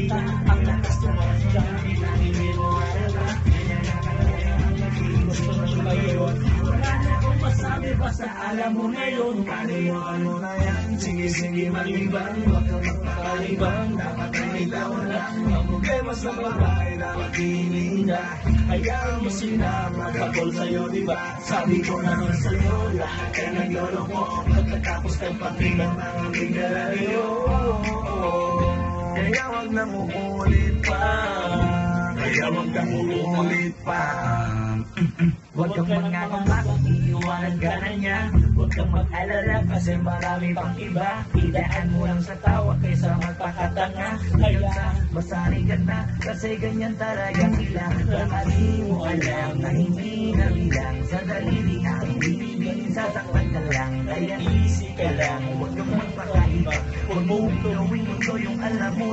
kita ang lakas tumakita. Hindi mo alam, gusto mo ngayon. Wala na akong masabi, basta alam mo ngayon. Paniwaan mo na yan, sige malibang. Huwag kang magpakalibang, dapat ay ikaw na. Ang problema sa babae, dapat hininga. Hayaan mo sila, magpagol sa'yo, diba? Sabi ko naman sa'yo, lahat ay nagloloko. Pagkatapos kang pakilang mga bigalayo. Kaya wag na uulit pa. Kaya wag na uulit pa. Huwag kang mangangamba, iiwanan ka na niya. Huwag kang mag-alala kasi marami pang iba. Idaan mo lang sa tawa kaysa magpakatanga. Kaya masari ka na kasi ganyan talaga sila. Bakali mo alam na hindi na bilang sa dalili ang bibigin, sasaktan ka lang. Kaya easy ka lang, huwag kang magpakaiba. Huwag mo gawin mundo yung alam mo.